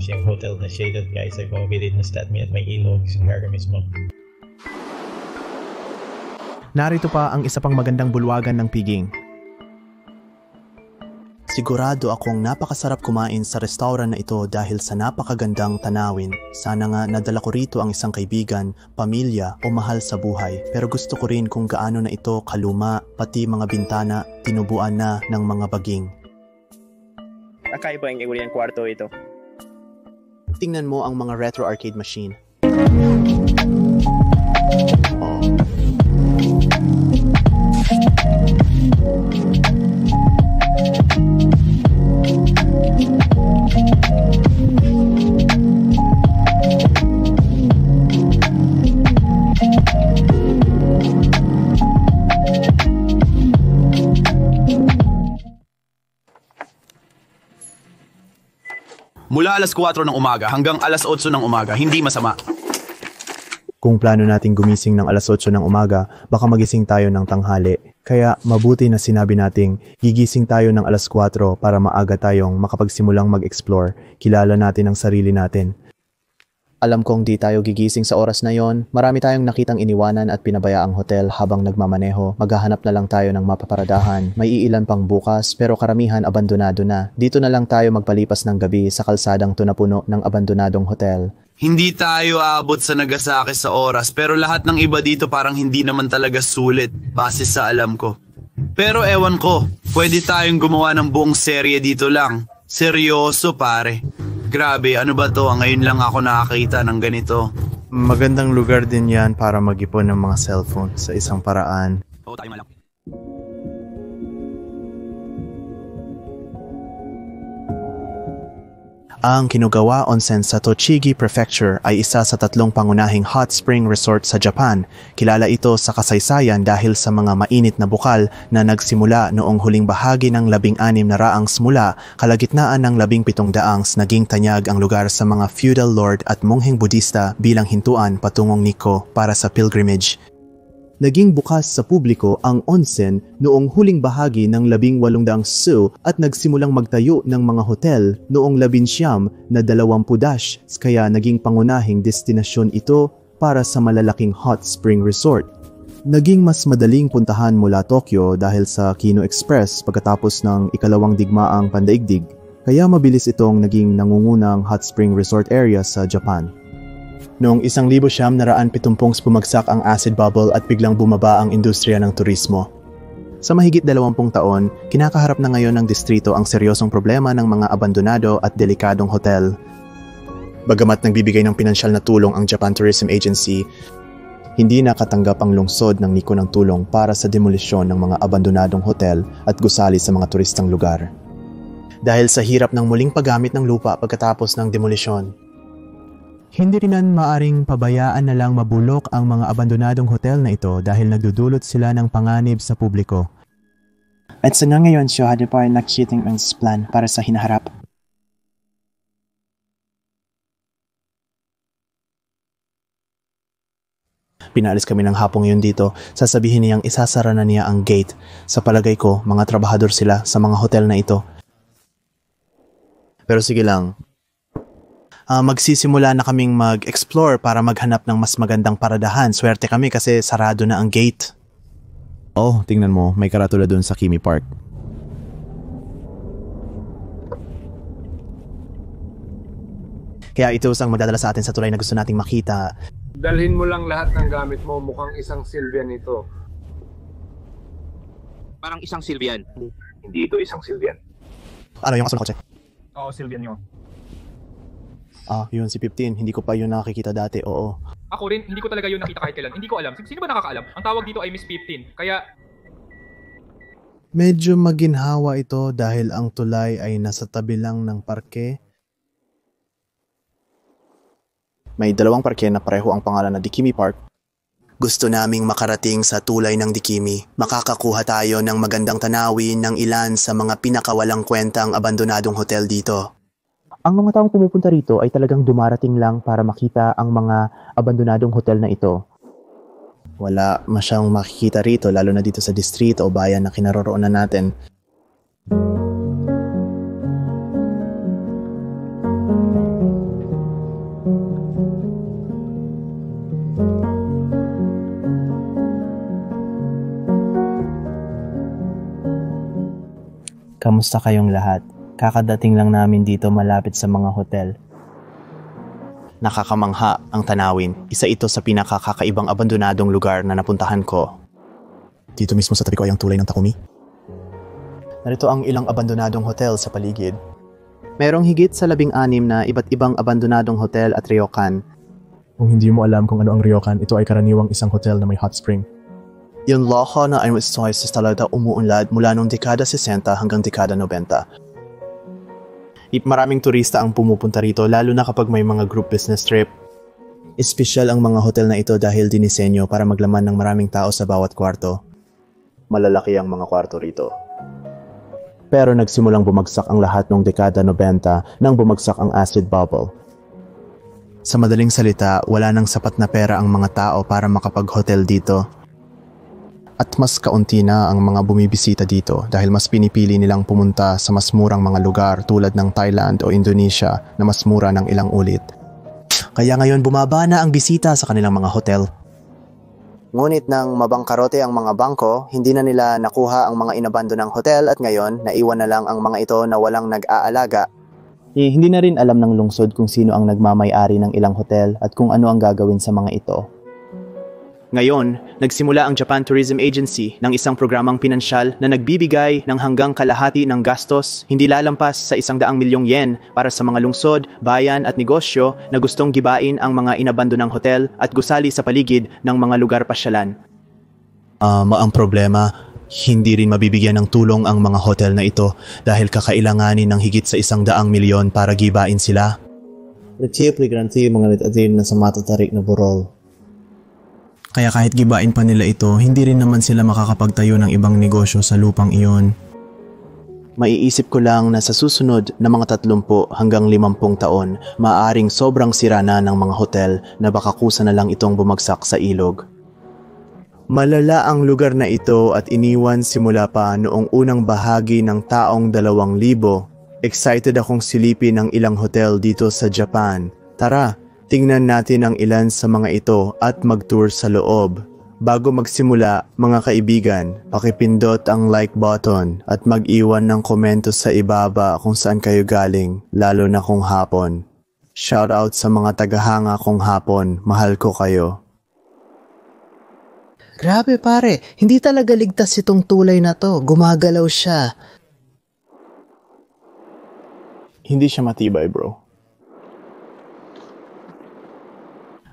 rooms yung hotel na shaded guys sa COVID na stat me at may ilog sa lugar mismo. Narito pa ang isa pang magandang bulwagan ng Piging. Sigurado akong napakasarap kumain sa restaurant na ito dahil sa napakagandang tanawin. Sana nga nadala ko rito ang isang kaibigan, pamilya o mahal sa buhay. Pero gusto ko rin kung gaano na ito kaluma, pati mga bintana, tinubuan na ng mga baging. Kakaiba yung uri ng kwarto ito. Tingnan mo ang mga retro arcade machine. Mula alas 4 ng umaga hanggang alas 8 ng umaga, hindi masama. Kung plano nating gumising ng alas 8 ng umaga, baka magising tayo ng tanghali. Kaya mabuti na sinabi nating gigising tayo ng alas 4 para maaga tayong makapagsimulang mag-explore, kilala natin ang sarili natin. Alam kong di tayo gigising sa oras na yon, marami tayong nakitang iniwanan at pinabayaang hotel habang nagmamaneho. Maghahanap na lang tayo ng mapaparadahan. May iilan pang bukas pero karamihan abandonado na. Dito na lang tayo magpalipas ng gabi sa kalsadang tunapuno ng abandonadong hotel. Hindi tayo aabot sa Nagasaki sa oras pero lahat ng iba dito parang hindi naman talaga sulit base sa alam ko. Pero ewan ko, pwede tayong gumawa ng buong serye dito lang. Seryoso pare. Grabe, ano ba to? Ngayon lang ako nakakita ng ganito. Magandang lugar din yan para mag-ipon ng mga cellphone sa isang paraan. Oo, tayo malaki. Ang Kinugawa Onsen sa Tochigi Prefecture ay isa sa 3 pangunahing hot spring resort sa Japan. Kilala ito sa kasaysayan dahil sa mga mainit na bukal na nagsimula noong huling bahagi ng 16 na raang simula, kalagitnaan ng 17 daangs naging tanyag ang lugar sa mga feudal lord at mongheng Budista bilang hintuan patungong Nikko para sa pilgrimage. Naging bukas sa publiko ang onsen noong huling bahagi ng 1800 su at nagsimulang magtayo ng mga hotel noong 19 na 20 dash, kaya naging pangunahing destinasyon ito para sa malalaking hot spring resort. Naging mas madaling puntahan mula Tokyo dahil sa Kino Express pagkatapos ng ikalawang digmaang pandaigdig, kaya mabilis itong naging nangungunang hot spring resort area sa Japan. Noong 1970 bumagsak ang acid bubble at biglang bumaba ang industriya ng turismo. Sa mahigit 20 taon, kinakaharap na ngayon ng distrito ang seryosong problema ng mga abandonado at delikadong hotel. Bagamat nagbibigay ng pinansyal na tulong ang Japan Tourism Agency, hindi nakatanggap ang lungsod ng Nikko ng tulong para sa demolisyon ng mga abandonadong hotel at gusali sa mga turistang lugar. Dahil sa hirap ng muling paggamit ng lupa pagkatapos ng demolisyon, hindi rin maaring pabayaan na lang mabulok ang mga abandonadong hotel na ito dahil nagdudulot sila ng panganib sa publiko. At sa ngayon siya hadi pa nakiting ang plan para sa hinaharap. Pinalis kami ng hapong yun dito, sasabihin niyang isasara na niya ang gate. Sa palagay ko, mga trabahador sila sa mga hotel na ito. Pero sige lang. Magsisimula na kaming mag-explore para maghanap ng mas magandang paradahan. Swerte kami kasi sarado na ang gate. Oh, tingnan mo, may karatula dun sa Kimi Park. Kaya ito ang magdadala sa atin sa tulay na gusto nating makita. Dalhin mo lang lahat ng gamit mo, mukhang isang Sylvian ito. Parang isang Sylvian. Hindi ito isang Sylvian. Ano yung kaso ng kotse? Oo, Sylvian yun. Yun si 15. Hindi ko pa yun nakikita dati, oo. Ako rin, hindi ko talaga yun nakita kahit kailan. Hindi ko alam. Sino ba nakakaalam? Ang tawag dito ay Miss 15. Kaya... Medyo maginhawa ito dahil ang tulay ay nasa tabi lang ng parke. May 2 parke na pareho ang pangalan na Dikimi Park. Gusto naming makarating sa tulay ng Dikimi. Makakakuha tayo ng magandang tanawin ng ilan sa mga pinakawalang kwentang abandonadong hotel dito. Ang mga taong pumupunta rito ay talagang dumarating lang para makita ang mga abandonadong hotel na ito. Wala masyang makikita rito lalo na dito sa distrito o bayan na kinaroroonan natin. Kamusta kayong lahat? Kakadating lang namin dito malapit sa mga hotel. Nakakamangha ang tanawin. Isa ito sa pinakakakaibang abandonadong lugar na napuntahan ko. Dito mismo sa tabi ko ay ang tulay ng Takumi. Narito ang ilang abandonadong hotel sa paligid. Merong higit sa 16 na iba't ibang abandonadong hotel at ryokan. Kung hindi mo alam kung ano ang ryokan, ito ay karaniwang isang hotel na may hot spring. Yung loho na ay sa talaga umuunlad mula noong dekada 60 hanggang dekada 90. Maraming turista ang pumupunta rito lalo na kapag may mga group business trip. Espesyal ang mga hotel na ito dahil dinisenyo para maglaman ng maraming tao sa bawat kwarto. Malalaki ang mga kwarto rito. Pero nagsimulang bumagsak ang lahat noong dekada 90 nang bumagsak ang acid bubble. Sa madaling salita, wala nang sapat na pera ang mga tao para makapag-hotel dito. At mas kaunti na ang mga bumibisita dito dahil mas pinipili nilang pumunta sa mas murang mga lugar tulad ng Thailand o Indonesia na mas mura ng ilang ulit. Kaya ngayon bumaba na ang bisita sa kanilang mga hotel. Ngunit nang mabangkarote ang mga bangko, hindi na nila nakuha ang mga inabandonang hotel at ngayon naiwan na lang ang mga ito na walang nag-aalaga. Hindi na rin alam ng lungsod kung sino ang nagmamay-ari ng ilang hotel at kung ano ang gagawin sa mga ito. Ngayon, nagsimula ang Japan Tourism Agency ng isang programang pinansyal na nagbibigay ng hanggang kalahati ng gastos, hindi lalampas sa 100 milyong yen para sa mga lungsod, bayan at negosyo na gustong gibain ang mga inabandonang hotel at gusali sa paligid ng mga lugar pasyalan. Ang problema, hindi rin mabibigyan ng tulong ang mga hotel na ito dahil kakailanganin ng higit sa 100 milyon para gibain sila. Nagsiapli garanti mga nitatin na sa matatarik na burol. Kaya kahit gibain pa nila ito, hindi rin naman sila makakapagtayo ng ibang negosyo sa lupang iyon. Maiisip ko lang na sa susunod na mga 30 hanggang 50 taon, maaaring sobrang sira na ng mga hotel na baka kusa na lang itong bumagsak sa ilog. Malala ang lugar na ito at iniwan simula pa noong unang bahagi ng taong 2000. Excited akong silipin ang ilang hotel dito sa Japan. Tara! Tingnan natin ang ilan sa mga ito at mag-tour sa loob. Bago magsimula, mga kaibigan, pakipindot ang like button at mag-iwan ng komento sa ibaba kung saan kayo galing, lalo na kung hapon. Shoutout sa mga tagahanga kong hapon, mahal ko kayo. Grabe pare, hindi talaga ligtas itong tulay na to, gumagalaw siya. Hindi siya matibay bro.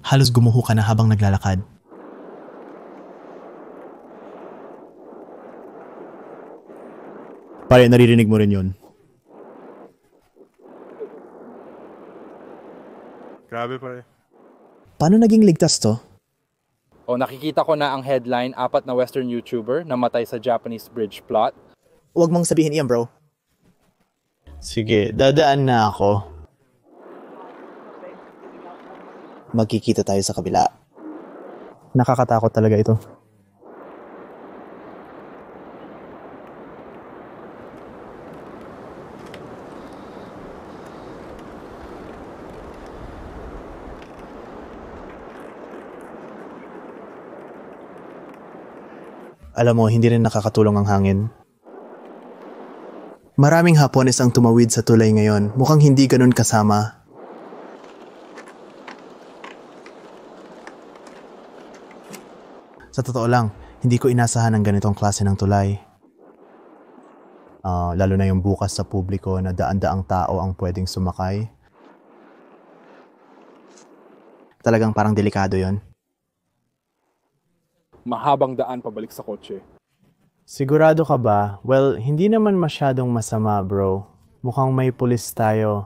Halos gumuho ka na habang naglalakad. Pare, naririnig mo rin yun. Grabe pare. Paano naging ligtas to? Nakikita ko na ang headline, 4 na Western YouTuber namatay sa Japanese bridge plot. Huwag mong sabihin iyan bro. Sige, dadaan na ako. Magkikita tayo sa kabila. Nakakatakot talaga ito. Alam mo, hindi rin nakakatulong ang hangin. Maraming Hapones ang tumawid sa tulay ngayon. Mukhang hindi ganun kasama. Sa totoo lang, hindi ko inasahan ang ganitong klase ng tulay. Lalo na yung bukas sa publiko na daan-daang tao ang pwedeng sumakay. Talagang parang delikado yon. Mahabang daan pabalik sa kotse. Sigurado ka ba? Well, hindi naman masyadong masama bro. Mukhang may pulis tayo.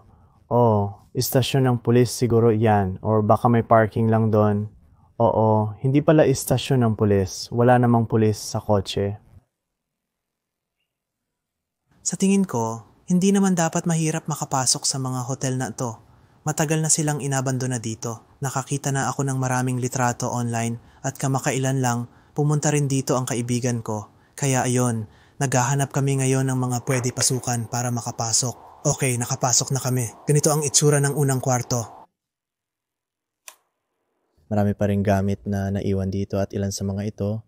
Istasyon ng pulis siguro yan. Or baka may parking lang doon. Oo, hindi pala istasyon ng pulis. Wala namang pulis sa kotse. Sa tingin ko, hindi naman dapat mahirap makapasok sa mga hotel na to. Matagal na silang inabandona dito. Nakakita na ako ng maraming litrato online at kamakailan lang, pumunta rin dito ang kaibigan ko. Kaya ayon, naghahanap kami ngayon ng mga pwede pasukan para makapasok. Okay, nakapasok na kami. Ganito ang itsura ng unang kwarto. Marami pa rin gamit na naiwan dito at ilan sa mga ito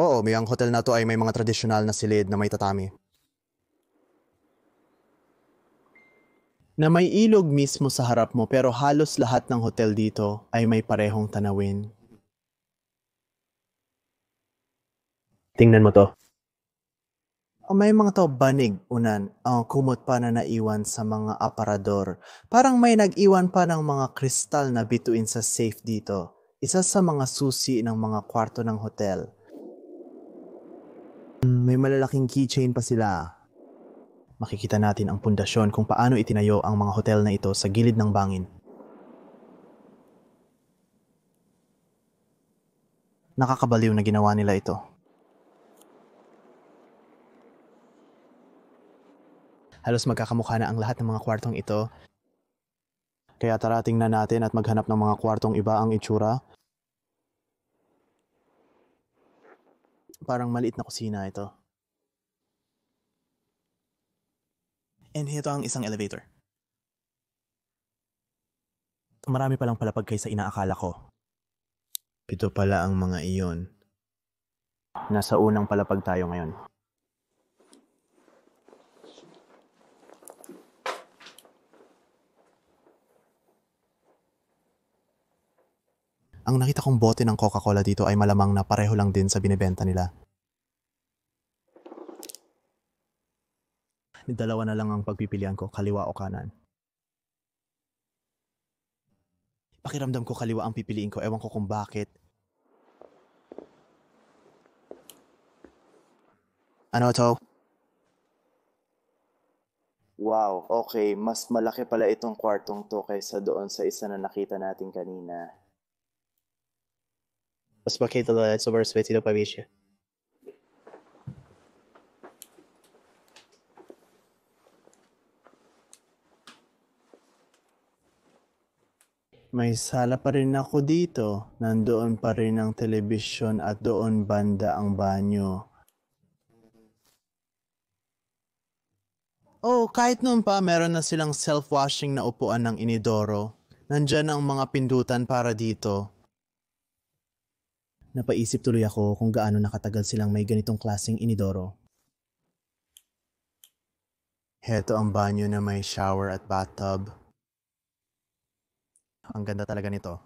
Oo, ang hotel na to ay may mga tradisyonal na silid na may tatami. Na may ilog mismo sa harap mo pero halos lahat ng hotel dito ay may parehong tanawin. Tingnan mo to. May mga to banig, unan, ang kumot pa na naiwan sa mga aparador. Parang may nag-iwan pa ng mga kristal na bituin sa safe dito. Isa sa mga susi ng mga kwarto ng hotel. May malalaking keychain pa sila. Makikita natin ang pundasyon kung paano itinayo ang mga hotel na ito sa gilid ng bangin. Nakakabaliw na ginawa nila ito. Halos magkakamukha na ang lahat ng mga kwartong ito. Kaya tara tingnan natin at maghanap ng mga kwartong iba ang itsura. Parang maliit na kusina ito. And ito ang isang elevator. Marami palang palapag kaysa inaakala ko. Ito pala ang mga iyon. Nasa unang palapag tayo ngayon. Ang nakita kong bote ng Coca-Cola dito ay malamang na pareho lang din sa binibenta nila. Dalawa na lang ang pagpipilian ko, kaliwa o kanan. Pakiramdam ko kaliwa ang pipiliin ko, ewan ko kung bakit. Ano to? Wow, okay. Mas malaki pala itong kwartong to kaysa doon sa isa na nakita natin kanina. Mas bakit ito sobrang sweaty pa siya. May sala pa rin ako dito. Nandoon pa rin ang telebisyon at doon banda ang banyo. Oh, kahit noon pa meron na silang self-washing na upuan ng inidoro. Nandyan ang mga pindutan para dito. Napaisip tuloy ako kung gaano nakatagal silang may ganitong klaseng inidoro. Heto ang banyo na may shower at bathtub. Ang ganda talaga nito.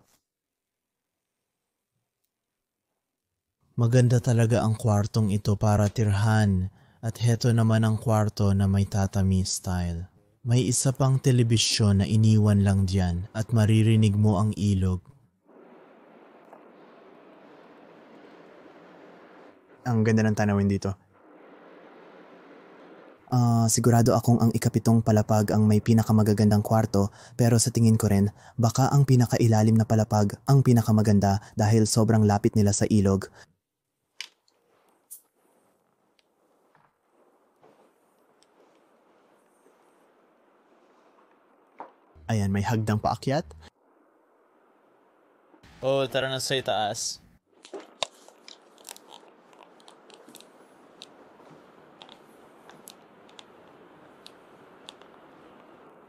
Maganda talaga ang kwartong ito para tirhan. At heto naman ang kwarto na may tatami style. May isa pang telebisyon na iniwan lang diyan at maririnig mo ang ilog. Ang ganda ng tanawin dito. Sigurado akong ang ikapitong palapag ang may pinakamagagandang kwarto, pero sa tingin ko rin, baka ang pinakailalim na palapag ang pinakamaganda dahil sobrang lapit nila sa ilog. Ayan, may hagdang paakyat. Oh, tara na sa itaas.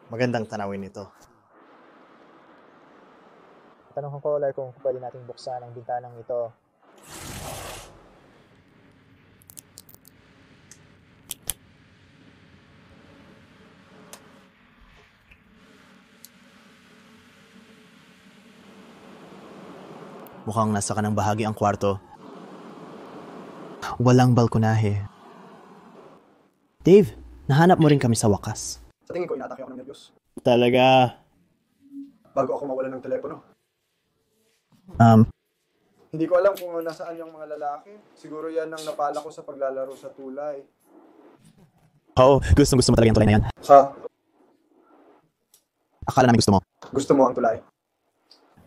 Magandang tanawin ito. Tanong ko, Lar, kung pwede nating buksan ang bintanang ito. Mukhang nasa kanang bahagi ang kwarto. Walang balkonahe. Dave, nahanap mo rin kami sa wakas. Sa tingin ko, inatake ako ng nervyos. Talaga? Bago ako mawala ng telepono. Hindi ko alam kung nasaan yung mga lalaki. Siguro yan ang napala ko sa paglalaro sa tulay. Oo, gusto mo talaga yung tulay na yan. Ha? Akala namin gusto mo. Gusto mo ang tulay?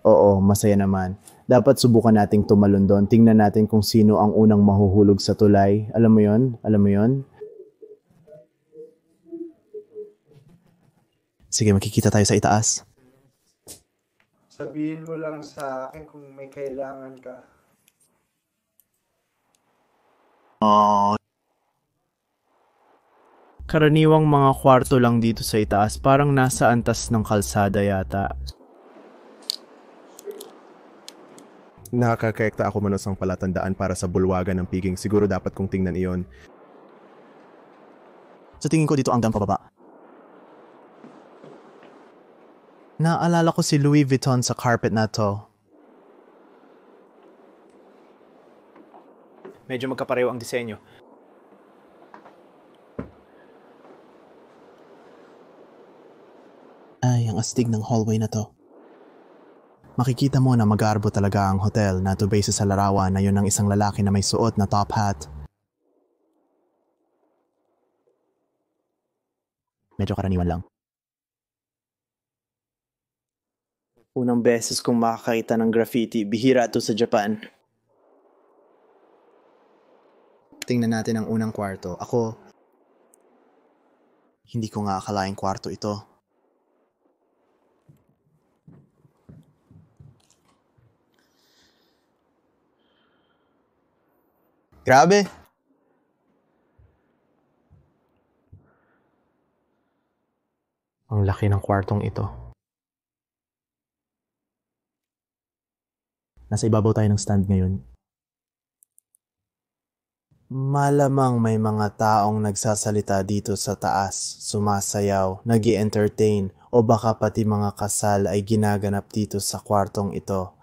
Oo, masaya naman. Dapat subukan nating tumalon doon. Tingnan natin kung sino ang unang mahuhulog sa tulay. Alam mo yon? Alam mo yon? Sige, makikita tayo sa itaas. Sabihin mo lang sa akin kung may kailangan ka. Oh. Karaniwang mga kwarto lang dito sa itaas. Parang nasa antas ng kalsada yata. Nakakakekta ako manos ang palatandaan para sa bulwagan ng piging. Siguro dapat kong tingnan iyon. Sa tingin ko dito hanggang pababa. Naalala ko si Louis Vuitton sa carpet na to. Medyo magkapareho ang disenyo. Ay, ang astig ng hallway na to. Makikita mo na mag-aarbo talaga ang hotel na to base sa larawan na yun ng isang lalaki na may suot na top hat. Medyo karaniwan lang. Unang beses kong makakita ng graffiti, bihira to sa Japan. Tingnan natin ang unang kwarto. Ako, hindi ko nga akalaing kwarto ito. Grabe! Ang laki ng kwartong ito. Nasa ibabaw tayo ng stand ngayon. Malamang may mga taong nagsasalita dito sa taas, sumasayaw, nag-i-entertain, o baka pati mga kasal ay ginaganap dito sa kwartong ito.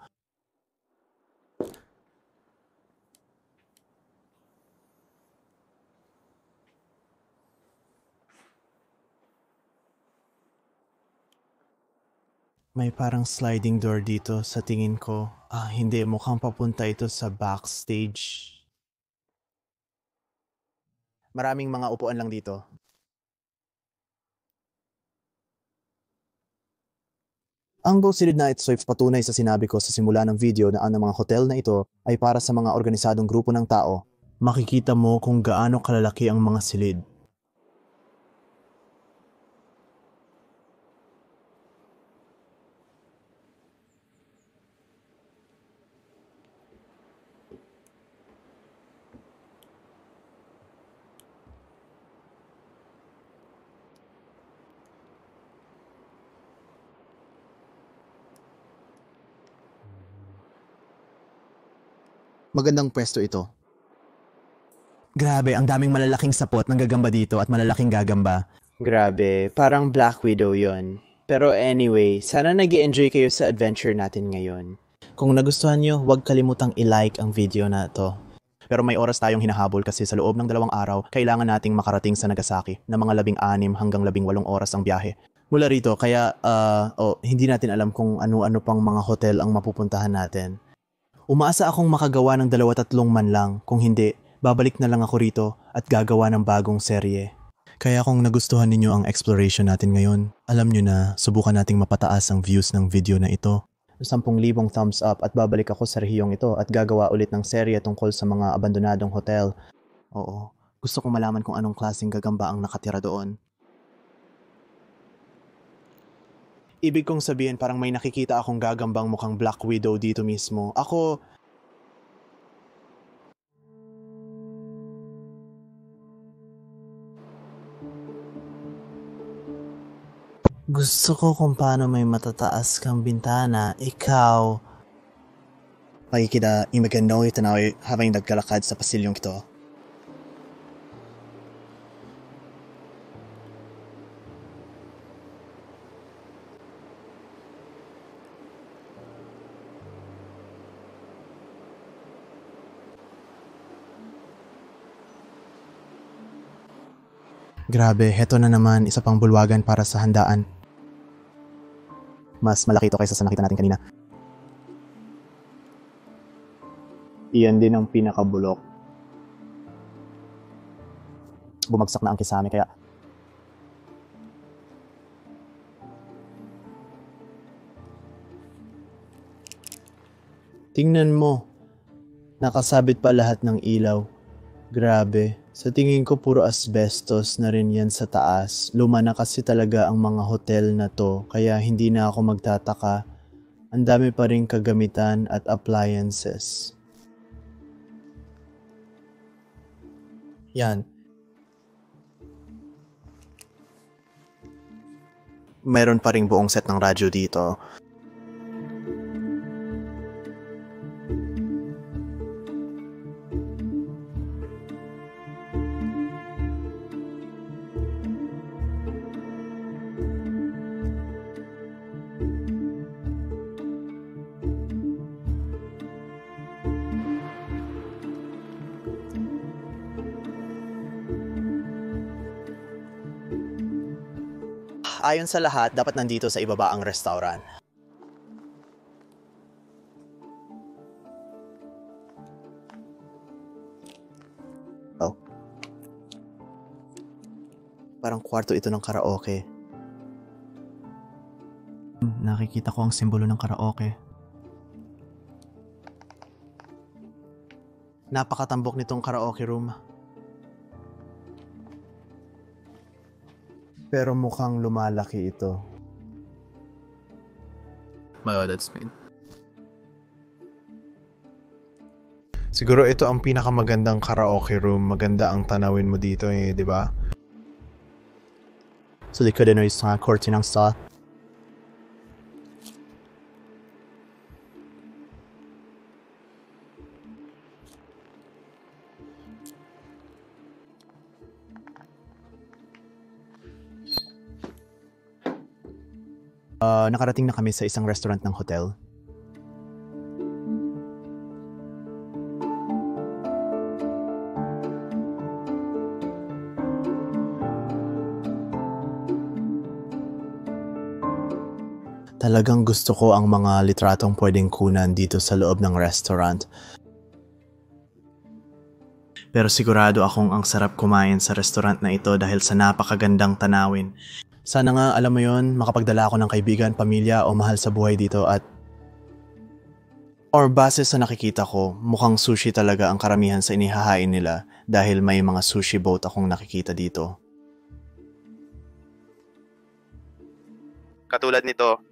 May parang sliding door dito sa tingin ko. Hindi, mukhang papunta ito sa backstage. Maraming mga upuan lang dito. Ang silid na ito ay patunay sa sinabi ko sa simula ng video na ang mga hotel na ito ay para sa mga organisadong grupo ng tao. Makikita mo kung gaano kalalaki ang mga silid. Magandang pwesto ito. Grabe, ang daming malalaking sapot ng gagamba dito at malalaking gagamba. Grabe, parang Black Widow yon. Pero anyway, sana nag-enjoy kayo sa adventure natin ngayon. Kung nagustuhan nyo, huwag kalimutang i-like ang video na to. Pero may oras tayong hinahabol kasi sa loob ng 2 araw, kailangan nating makarating sa Nagasaki na mga 16 hanggang 18 oras ang biyahe. Mula rito, kaya hindi natin alam kung ano-ano pang mga hotel ang mapupuntahan natin. Umaasa akong makagawa ng 2-3 man lang. Kung hindi, babalik na lang ako rito at gagawa ng bagong serye. Kaya kung nagustuhan ninyo ang exploration natin ngayon, alam nyo na subukan nating mapataas ang views ng video na ito. 10,000 thumbs up at babalik ako sa rehiyong ito at gagawa ulit ng serye tungkol sa mga abandonadong hotel. Oo, gusto kong malaman kung anong klaseng gagamba ang nakatira doon. Ibig kong sabihin parang may nakikita akong gagambang mukhang Black Widow dito mismo. Ako... Gusto ko kung paano may matataas kang bintana. Ikaw... Makikita imaganoy tanaw habang nagkalakad sa pasilyong ito. Grabe, heto na naman, isa pang bulwagan para sa handaan. Mas malaki ito kaysa sa nakita natin kanina. Iyan din ang pinakabulok. Bumagsak na ang kisame kaya... Tingnan mo, nakasabit pa lahat ng ilaw. Grabe. Sa tingin ko puro asbestos na rin yan sa taas. Luma na kasi talaga ang mga hotel na to, kaya hindi na ako magtataka. Ang dami pa rin kagamitan at appliances. Yan. Meron pa ring buong set ng radyo dito. ayon sa lahat, dapat nandito sa ibaba ang restaurant. Oh. Parang kwarto ito ng karaoke. Nakikita ko ang simbolo ng karaoke. Napakatambok nitong karaoke room. Pero mukhang lumalaki ito. That's me. Siguro ito ang pinakamagandang karaoke room. Maganda ang tanawin mo dito di ba? So likod na isang korte ng sa. Nakarating na kami sa isang restaurant ng hotel. Talagang gusto ko ang mga litratong pwedeng kunan dito sa loob ng restaurant. Pero sigurado akong ang sarap kumain sa restaurant na ito dahil sa napakagandang tanawin. Sana nga, alam mo yon, makapagdala ako ng kaibigan, pamilya o mahal sa buhay dito or base sa nakikita ko, mukhang sushi talaga ang karamihan sa inihahain nila dahil may mga sushi boat akong nakikita dito. Katulad nito.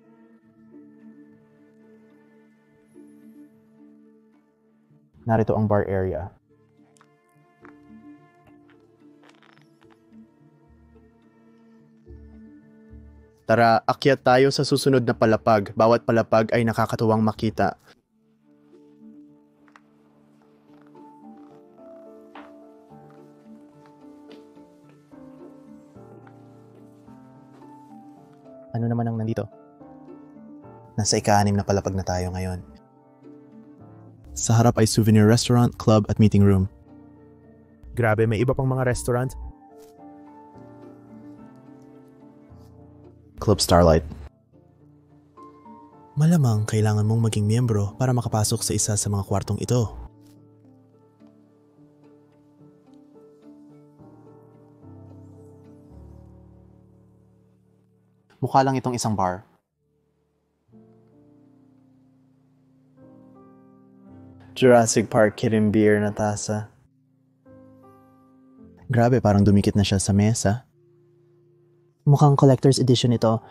Narito ang bar area. Tara, akyat tayo sa susunod na palapag. Bawat palapag ay nakakatuwang makita. Ano naman ang nandito? Nasa ika-6 na palapag na tayo ngayon. Sa harap ay souvenir restaurant, club at meeting room. Grabe, may iba pang mga restaurant. Club Starlight. Malamang kailangan mong maging miyembro para makapasok sa isa sa mga kwartong ito. Mukha lang itong isang bar. Jurassic Park Kidding Beer na tasa. Grabe, parang dumikit na siya sa mesa. Mukhang collector's edition ito.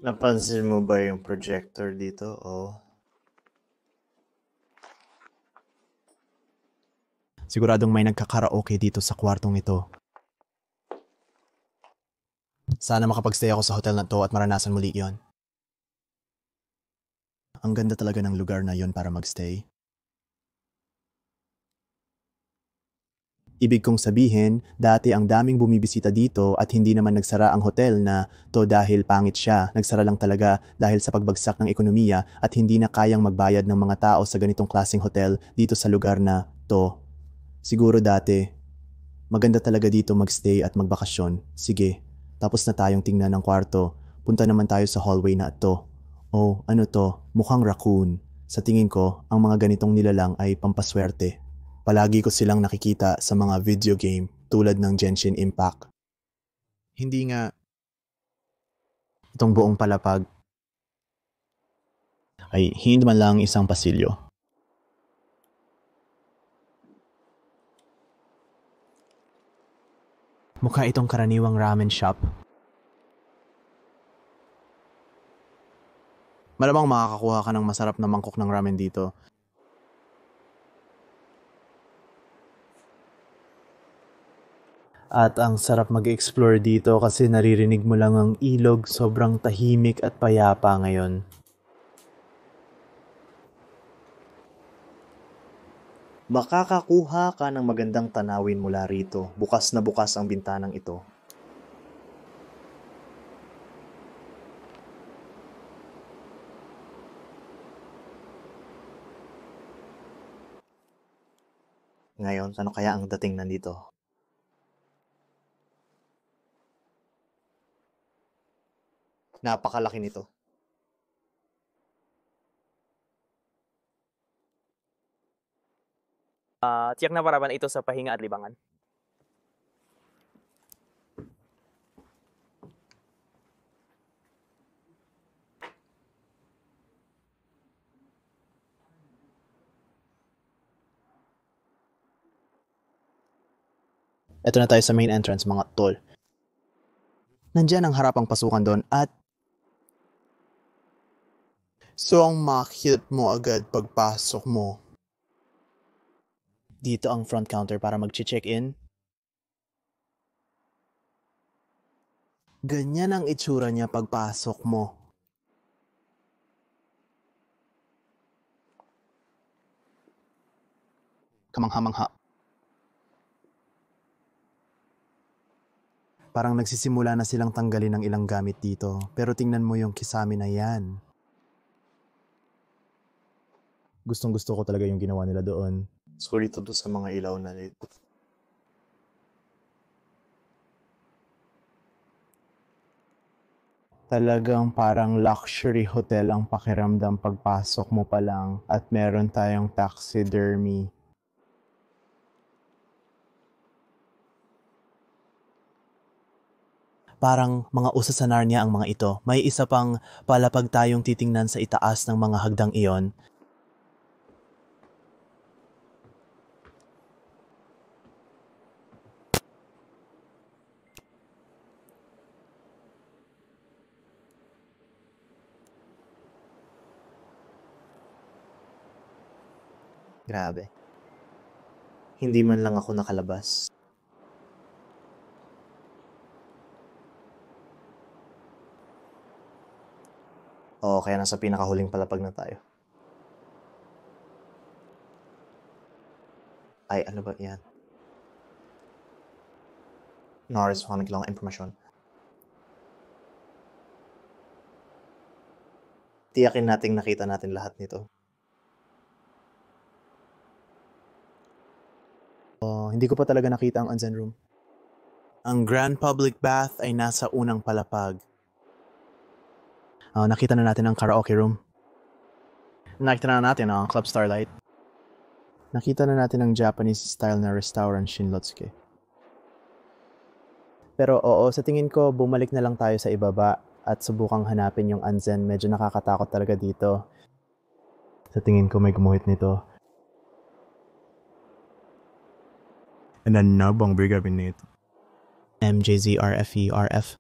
Napansin mo ba yung projector dito? Oh. Siguradong may nagkakaraoke dito sa kwartong ito. Sana makapagstay ako sa hotel na to at maranasan muli yon. Ang ganda talaga ng lugar na yon para magstay. Ibig kong sabihin, dati ang daming bumibisita dito at hindi naman nagsara ang hotel na to dahil pangit siya. Nagsara lang talaga dahil sa pagbagsak ng ekonomiya at hindi na kayang magbayad ng mga tao sa ganitong klaseng hotel dito sa lugar na to. Siguro dati, maganda talaga dito magstay at magbakasyon. Sige, tapos na tayong tingnan ng kwarto. Punta naman tayo sa hallway na to. Oh, ano to? Mukhang raccoon. Sa tingin ko, ang mga ganitong nilalang ay pampaswerte. Palagi ko silang nakikita sa mga video game tulad ng Genshin Impact. Hindi nga. Itong buong palapag ay hindi man lang isang pasilyo. Mukha itong karaniwang ramen shop. Malamang makakakuha ka ng masarap na mangkok ng ramen dito. At ang sarap mag-explore dito kasi naririnig mo lang ang ilog, sobrang tahimik at payapa ngayon. Makakakuha ka ng magandang tanawin mula rito. Bukas na bukas ang bintanang ito. Ngayon, ano kaya ang dating nandito? Napakalaki nito. Tiyak na parapan ito sa pahinga at libangan. Ito na tayo sa main entrance, mga tol. Nandiyan ang harapang pasukan doon at so ang makikita mo agad pagpasok mo. Dito ang front counter para mag-check-in. Ganyan ang itsura niya pagpasok mo. Kamangha-mangha. Parang nagsisimula na silang tanggalin ng ilang gamit dito. Pero tingnan mo yung kisame na yan. Gustong-gusto ko talaga yung ginawa nila doon. Sorry to sa mga ilaw na dito. Talagang parang luxury hotel ang pakiramdam pagpasok mo pa lang at meron tayong taxidermy. Parang mga usa sa Narnia ang mga ito. May isa pang palapag tayong titingnan sa itaas ng mga hagdang iyon. Grabe. Hindi man lang ako nakalabas. Oo, kaya nasa pinakahuling palapag na tayo. Ay, ano ba yan? Norris, makamig lang impormasyon. Tiyakin nating nakita natin lahat nito. Oh, hindi ko pa talaga nakita ang Anzen Room. Ang Grand Public Bath ay nasa unang palapag. Nakita na natin ang karaoke room. Nakita na natin ang Club Starlight. Nakita na natin ang Japanese style na restaurant Shinlotsuke. Pero oo, sa tingin ko bumalik na lang tayo sa ibaba at subukang hanapin yung Anzen. Medyo nakakatakot talaga dito. Sa tingin ko may gumuhit nito. And then bang bigabin nito. MJZRFERF.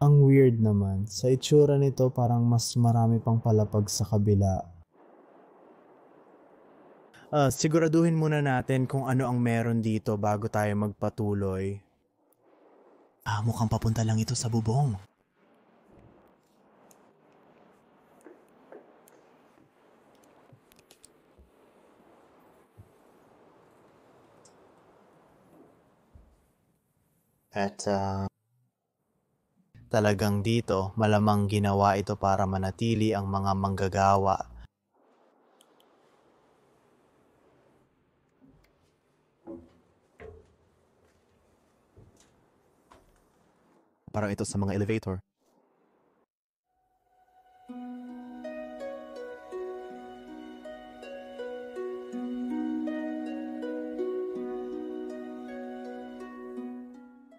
Ang weird naman. Sa itsura nito parang mas marami pang palapag sa kabila. Siguraduhin muna natin kung ano ang meron dito bago tayo magpatuloy. Mukhang papunta lang ito sa bubong. At talagang dito, malamang ginawa ito para manatili ang mga manggagawa. Parang ito sa mga elevator.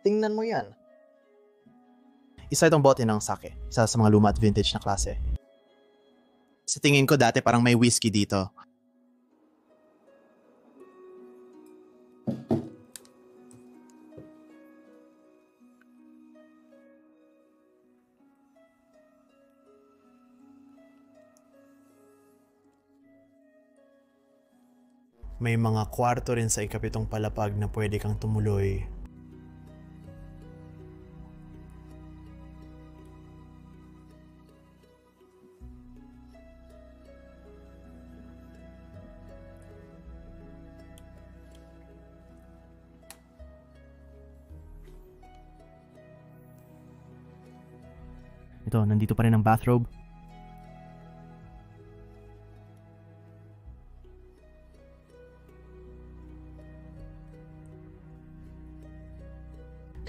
Tingnan mo yan. Isa itong bote ng sake. Isa sa mga luma at vintage na klase. Sa tingin ko dati parang may whiskey dito. May mga kwarto rin sa ikapitong palapag na pwede kang tumuloy. Ito, nandito pa rin ang bathrobe.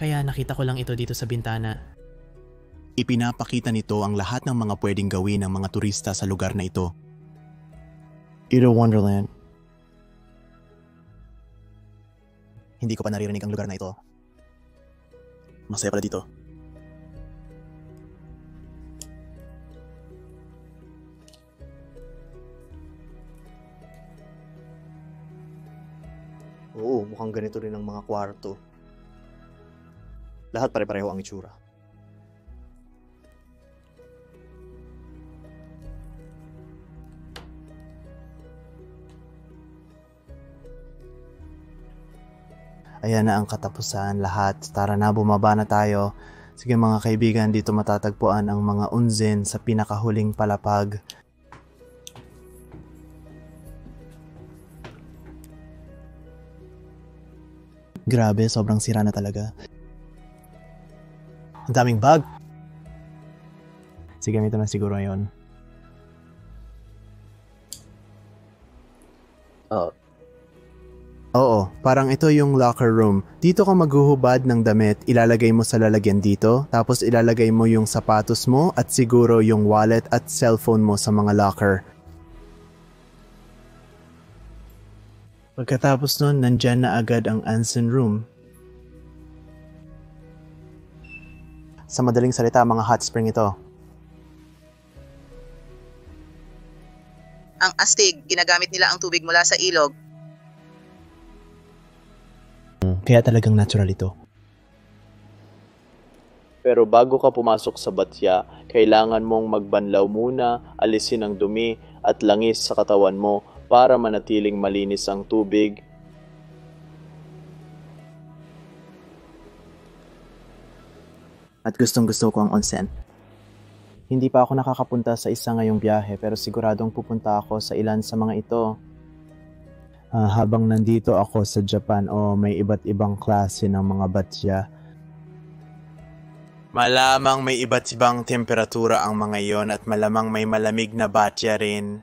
Kaya nakita ko lang ito dito sa bintana. Ipinapakita nito ang lahat ng mga pwedeng gawin ng mga turista sa lugar na ito. Ito Wonderland. Hindi ko pa naririnig ang lugar na ito. Masaya pala dito. Oo, mukhang ganito rin ang mga kwarto. Lahat pare-pareho ang itsura. Ayan na ang katapusan lahat. Tara na, bumaba na tayo. Sige mga kaibigan, dito matatagpuan ang mga onsen sa pinakahuling palapag. Grabe, sobrang sira na talaga. Ang daming bag. Sige, ito na siguro yon. Oo, parang ito yung locker room. Dito ka maghuhubad ng damit, ilalagay mo sa lalagyan dito, tapos ilalagay mo yung sapatos mo at siguro yung wallet at cellphone mo sa mga locker. Pagkatapos nun, nandyan na agad ang onsen room. Sa madaling salita, mga hot spring ito. Ang astig, ginagamit nila ang tubig mula sa ilog. Kaya talagang natural ito. Pero bago ka pumasok sa batya, kailangan mong magbanlaw muna, alisin ang dumi at langis sa katawan mo para manatiling malinis ang tubig. At gustong-gusto ko ang onsen. Hindi pa ako nakakapunta sa isa ngayong biyahe pero siguradong pupunta ako sa ilan sa mga ito. Habang nandito ako sa Japan may iba't ibang klase ng mga batya. Malamang may iba't ibang temperatura ang mga iyon at malamang may malamig na batya rin.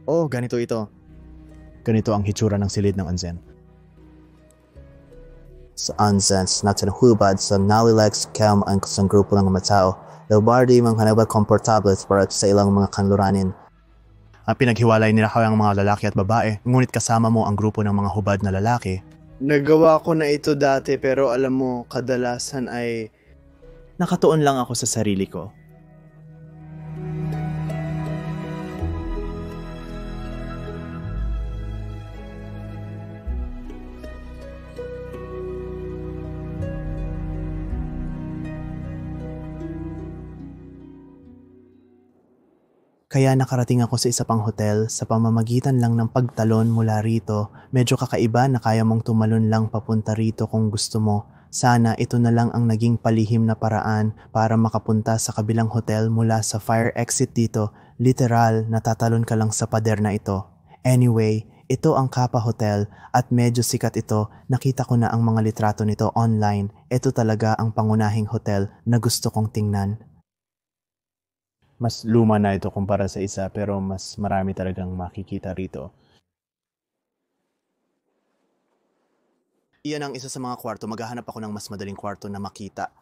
Ganito ito. Ganito ang hitsura ng silid ng onsen. Sa onsen, natinahubad sa nalilex cam ang isang grupo ng mga tao. Labardi mga hanaba komportable para sa ilang mga kanluranin. Ang pinaghiwalay nila ang mga lalaki at babae, ngunit kasama mo ang grupo ng mga hubad na lalaki. Nagawa ko na ito dati pero alam mo, kadalasan ay nakatuon lang ako sa sarili ko. Kaya nakarating ako sa isa pang hotel sa pamamagitan lang ng pagtalon mula rito. Medyo kakaiba na kaya mong tumalon lang papunta rito kung gusto mo. Sana ito na lang ang naging palihim na paraan para makapunta sa kabilang hotel mula sa fire exit dito. Literal, natatalon ka lang sa pader na ito. Anyway, ito ang Kappa Hotel at medyo sikat ito. Nakita ko na ang mga litrato nito online. Ito talaga ang pangunahing hotel na gusto kong tingnan. Mas luma na ito kumpara sa isa pero mas marami talagang makikita rito. Iyan ang isa sa mga kwarto. Maghahanap ako ng mas madaling kwarto na makita.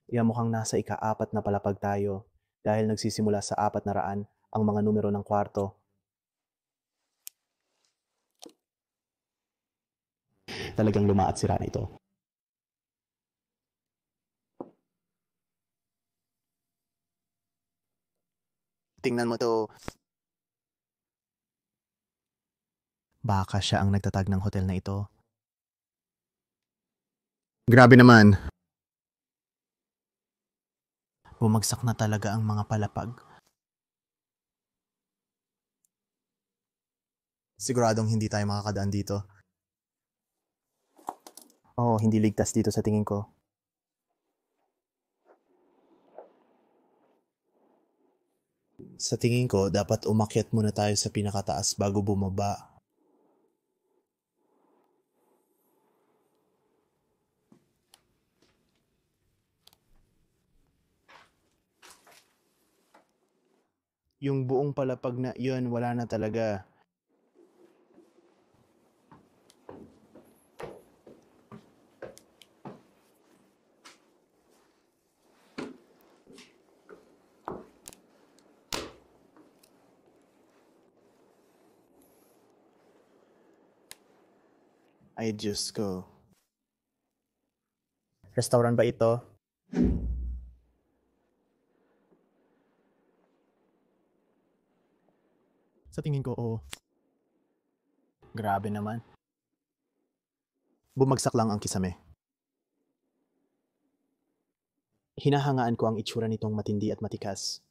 Iyan mukhang nasa ika-4 na palapag tayo dahil nagsisimula sa 400 ang mga numero ng kwarto. Talagang luma at sira na ito. Tingnan mo to. Baka siya ang nagtatag ng hotel na ito. Grabe naman. Bumagsak na talaga ang mga palapag. Siguradong hindi tayo makakadaan dito. Hindi ligtas dito sa tingin ko. Sa tingin ko, dapat umakyat muna tayo sa pinakataas bago bumaba. Yung buong palapag na iyon, wala na talaga. Ay, Diyos ko. Restaurant ba ito? Sa tingin ko, oo. Grabe naman. Bumagsak lang ang kisame. Hinahangaan ko ang itsura nitong matindi at matikas.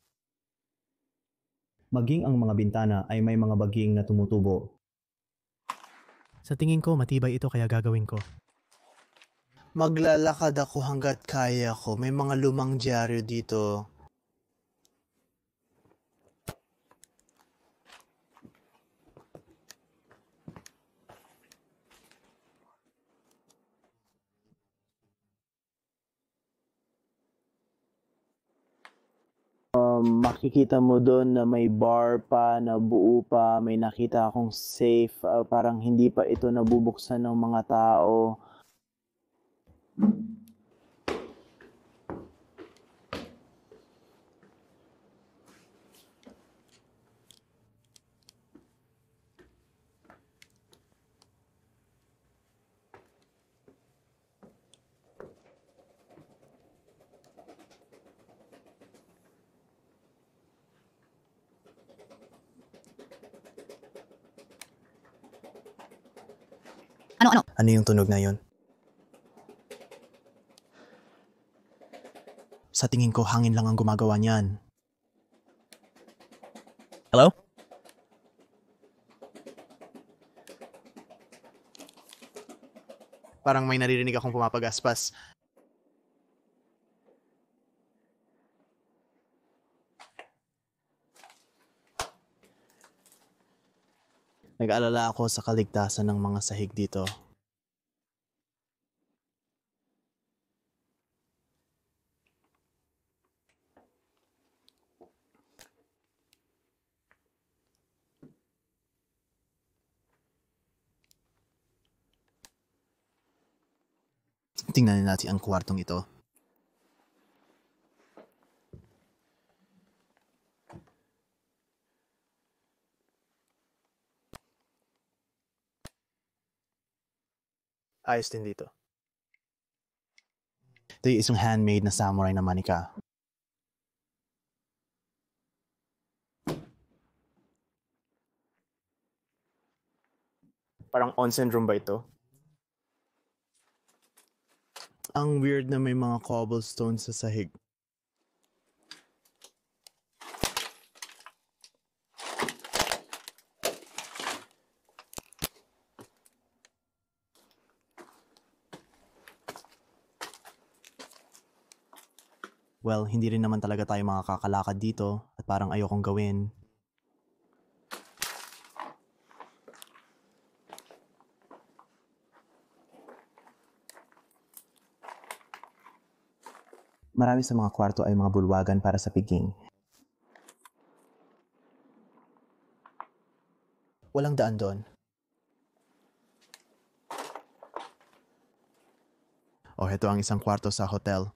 Maging ang mga bintana ay may mga baging na tumutubo. Sa tingin ko, matibay ito kaya gagawin ko. Maglalakad ako hanggat kaya ko. May mga lumang dyaryo dito. Makikita mo doon na may bar pa, na buo pa, may nakita akong safe, parang hindi pa ito nabubuksan ng mga tao. Ano yung tunog na yun? Sa tingin ko, hangin lang ang gumagawa niyan. Hello? Parang may naririnig akong pumapagaspas. Nag-aalala ako sa kaligtasan ng mga sahig dito. Tingnan natin ang kwartong ito. Ayos din dito. Ito yung isang handmade na samurai na manika. Parang onsen room ba ito? Ang weird na may mga cobblestone sa sahig. Well, hindi rin naman talaga tayo makakakalakad dito at parang ayokong gawin. Marami sa mga kwarto ay mga bulwagan para sa piging. Walang daan doon. Heto ang isang kwarto sa hotel.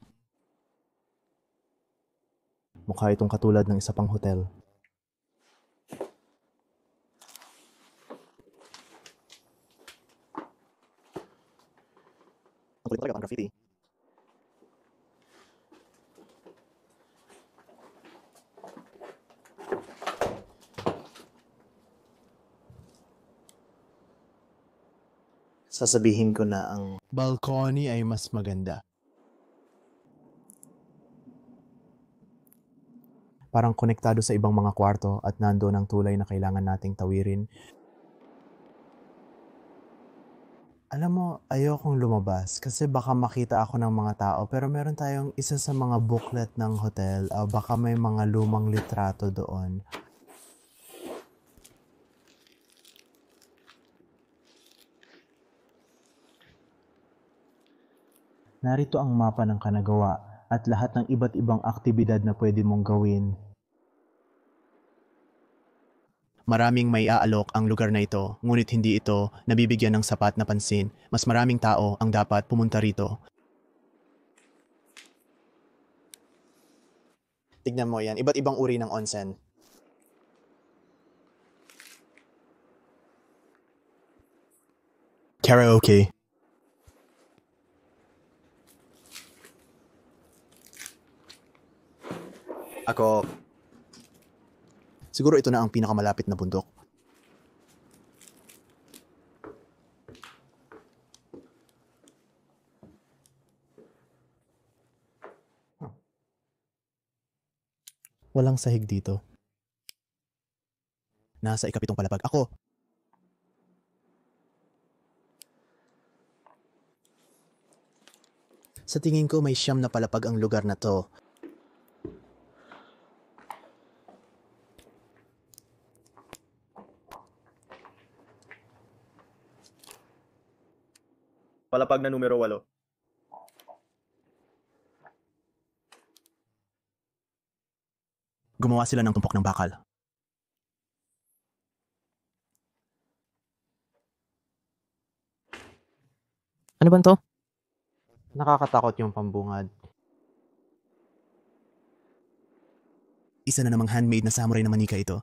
Mukha itong katulad ng isa pang hotel. Ang kulit talaga ang graffiti. Sasabihin ko na ang balcony ay mas maganda. Parang konektado sa ibang mga kwarto at nandoon ang tulay na kailangan nating tawirin. Alam mo, ayokong lumabas kasi baka makita ako ng mga tao pero meron tayong isa sa mga booklet ng hotel. Baka may mga lumang litrato doon. Narito ang mapa ng Kanagawa at lahat ng iba't ibang aktibidad na pwede mong gawin. Maraming may aalok ang lugar na ito, ngunit hindi ito nabibigyan ng sapat na pansin. Mas maraming tao ang dapat pumunta rito. Tignan mo yan, iba't ibang uri ng onsen. Karaoke. Ako. Siguro ito na ang pinakamalapit na bundok. Walang sahig dito. Nasa ikapitong palapag. Ako! Sa tingin ko may 9 na palapag ang lugar na to. Palapag na numero 8. Gumawa sila ng tumpok ng bakal. Ano ba to? Nakakatakot yung pambungad. Isa na namang handmade na samurai na manika ito.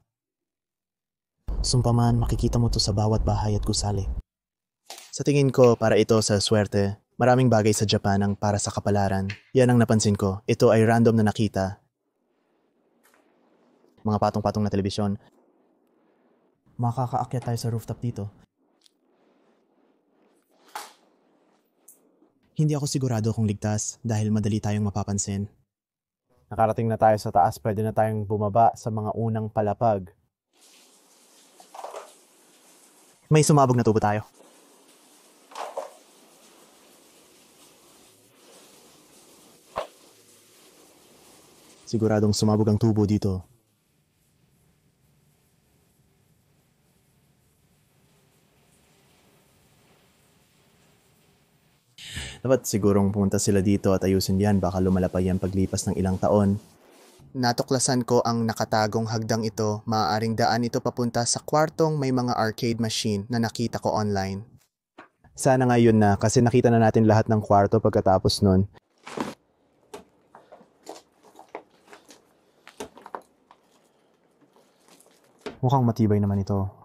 Sumpaman, makikita mo to sa bawat bahay at gusali. Sa tingin ko, para ito sa swerte, maraming bagay sa Japan ang para sa kapalaran. Yan ang napansin ko. Ito ay random na nakita. Mga patong-patong na telebisyon. Makakaakyat tayo sa rooftop dito. Hindi ako sigurado kung ligtas dahil madali tayong mapapansin. Nakarating na tayo sa taas, pwede na tayong bumaba sa mga unang palapag. May sumabog na tubo tayo. Siguradong sumabog ang tubo dito. Dapat sigurong pumunta sila dito at ayusin yan, baka lumalapay yan paglipas ng ilang taon. Natuklasan ko ang nakatagong hagdang ito. Maaaring daan ito papunta sa kwartong may mga arcade machine na nakita ko online. Sana ngayon na kasi nakita na natin lahat ng kwarto pagkatapos nun. Mukhang matibay naman ito.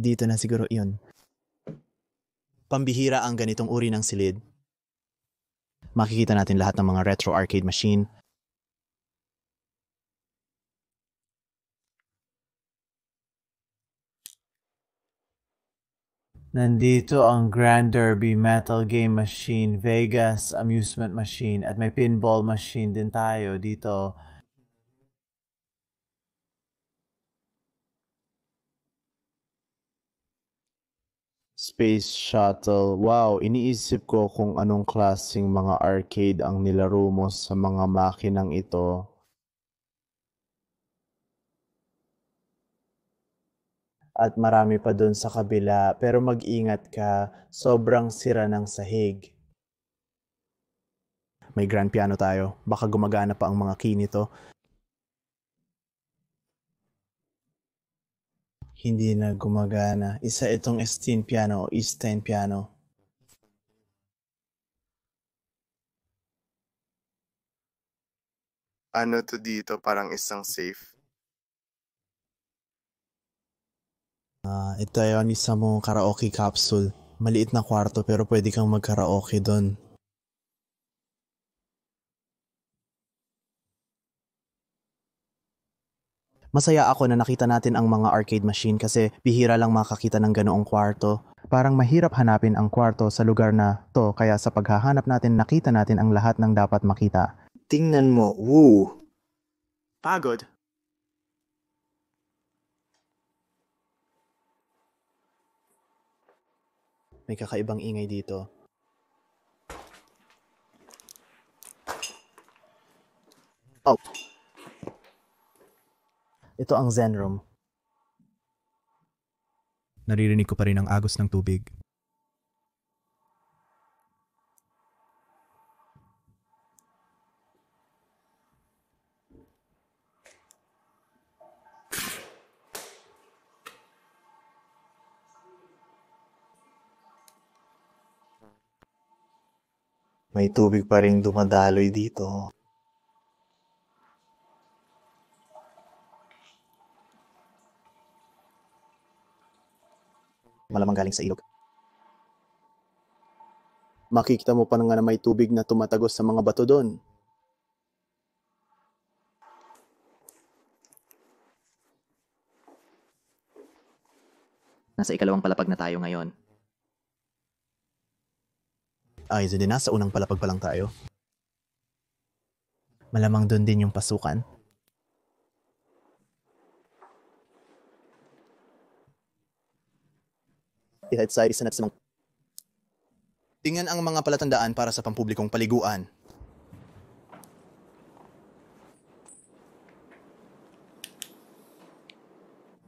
Dito na siguro iyon. Pambihira ang ganitong uri ng silid. Makikita natin lahat ng mga retro arcade machine. Nandito ang Grand Derby Metal Game Machine, Vegas Amusement Machine, at may pinball machine din tayo dito. Space Shuttle. Wow, iniisip ko kung anong klaseng mga arcade ang nilaro mo sa mga makinang ito. At marami pa dun sa kabila, pero mag-ingat ka, sobrang sira ng sahig. May grand piano tayo, baka gumagana pa ang mga key nito. Hindi na gumagana. Isa itong S10 piano o East 10 piano. Ano to dito? Parang isang safe. Ito yung isa mong karaoke capsule. Maliit na kwarto pero pwede kang mag-karaoke doon. Masaya ako na nakita natin ang mga arcade machine kasi bihira lang makakita ng ganoong kwarto. Parang mahirap hanapin ang kwarto sa lugar na to kaya sa paghahanap natin nakita natin ang lahat ng dapat makita. Tingnan mo, woo! Pagod. May kakaibang ingay dito. Oh. Ito ang Zen Room. Naririnig ko pa rin ang agos ng tubig. May tubig pa ring dumadaloy dito. Malamang galing sa ilog. Makikita mo pa nga na may tubig na tumatagos sa mga bato doon. Nasa ikalawang palapag na tayo ngayon. Ay, hindi na. Sa unang palapag pa lang tayo. Malamang doon din yung pasukan. Isa na sa tingnan ang mga palatandaan para sa pampublikong paliguan.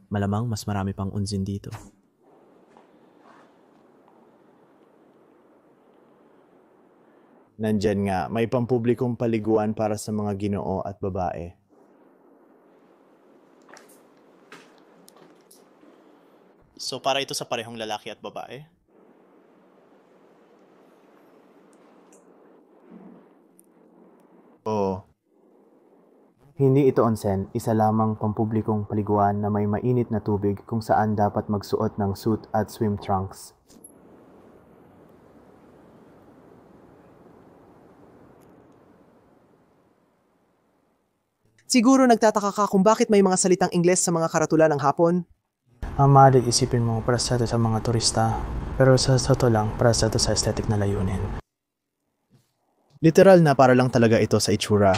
Malamang mas marami pang unsin dito. Nandyan nga, may pampublikong paliguan para sa mga ginoo at babae. So para ito sa parehong lalaki at babae? Oo. Hindi ito onsen, isa lamang pampublikong paliguan na may mainit na tubig kung saan dapat magsuot ng suit at swim trunks. Siguro nagtataka ka kung bakit may mga salitang Ingles sa mga karatula ng hapon? Maaaring isipin mo para sa ito sa mga turista, pero sa totoo lang para sa ito sa aesthetic na layunin. Literal na para lang talaga ito sa itsura.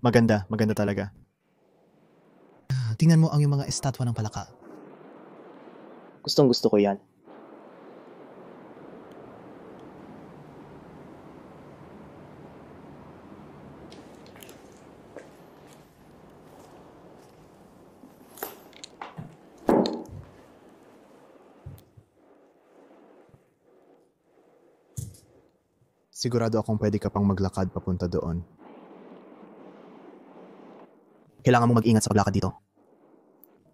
Maganda talaga. Tingnan mo ang yung mga estatwa ng palaka. Gustong gusto ko yan. Sigurado akong pwede ka pang maglakad papunta doon. Kailangan mong mag-ingat sa paglakad dito.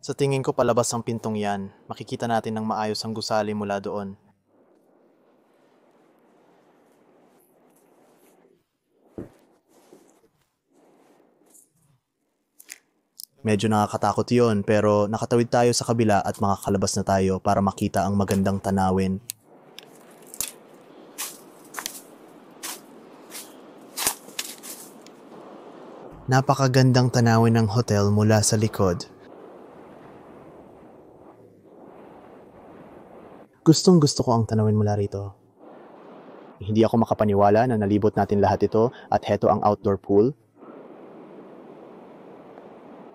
Sa tingin ko palabas ang pintong yan. Makikita natin ng maayos ang gusali mula doon. Medyo nakakatakot yon, pero nakatawid tayo sa kabila at makakalabas na tayo para makita ang magandang tanawin. Napakagandang tanawin ng hotel mula sa likod. Gustong-gusto ko ang tanawin mula rito. Hindi ako makapaniwala na nalibot natin lahat ito at heto ang outdoor pool.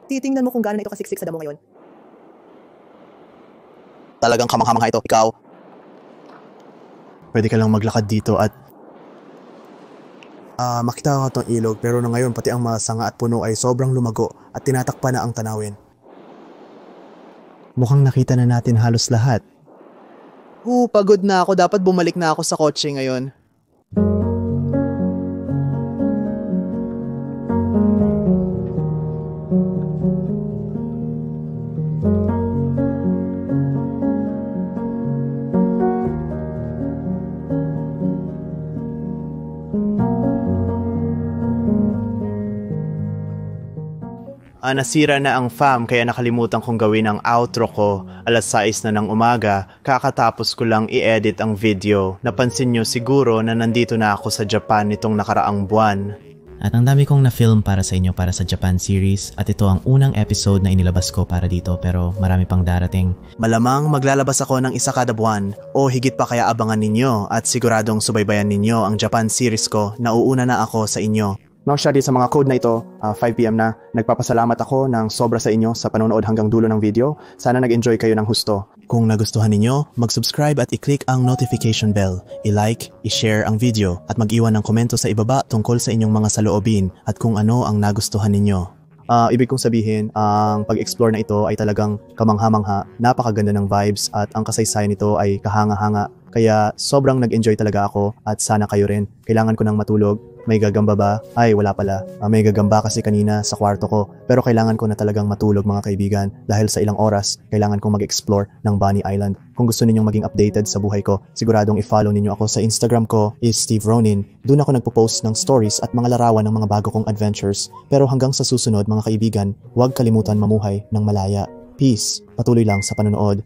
Titingnan mo kung gaano ito kasiksik sa damo ngayon. Talagang kamangha-mangha ito. Ikaw, pwede ka lang maglakad dito at makita ka itong ilog, pero na ngayon pati ang mga sanga at puno ay sobrang lumago at tinatakpan na ang tanawin. Mukhang nakita na natin halos lahat. Pagod na ako. Dapat bumalik na ako sa kotse ngayon. Nasira na ang fam kaya nakalimutan kong gawin ang outro ko. 6:00 na ng umaga, kakatapos ko lang i-edit ang video. Napansin nyo siguro na nandito na ako sa Japan nitong nakaraang buwan. At ang dami kong na-film para sa inyo para sa Japan series at ito ang unang episode na inilabas ko para dito pero marami pang darating. Malamang maglalabas ako ng isa kada buwan o higit pa kaya abangan ninyo at siguradong subaybayan ninyo ang Japan series ko. Nauuna na ako sa inyo. Now, Shadi, sa mga code na ito, 5 PM na, nagpapasalamat ako ng sobra sa inyo sa panonood hanggang dulo ng video. Sana nag-enjoy kayo ng husto. Kung nagustuhan ninyo, mag-subscribe at i-click ang notification bell, i-like, i-share ang video, at mag-iwan ng komento sa ibaba tungkol sa inyong mga saloobin at kung ano ang nagustuhan ninyo. Ibig kong sabihin, ang pag-explore na ito ay talagang kamangha-mangha, napakaganda ng vibes at ang kasaysayan nito ay kahanga-hanga. Kaya sobrang nag-enjoy talaga ako at sana kayo rin. Kailangan ko ng matulog. May gagamba ba? Ay, wala pala. May gagamba kasi kanina sa kwarto ko. Pero kailangan ko na talagang matulog mga kaibigan dahil sa ilang oras, kailangan kong mag-explore ng Bunny Island. Kung gusto ninyong maging updated sa buhay ko, siguradong i-follow ninyo ako sa Instagram ko is Steve Ronin. Doon ako nagpo-post ng stories at mga larawan ng mga bago kong adventures. Pero hanggang sa susunod mga kaibigan, huwag kalimutan mamuhay ng malaya. Peace. Patuloy lang sa panonood.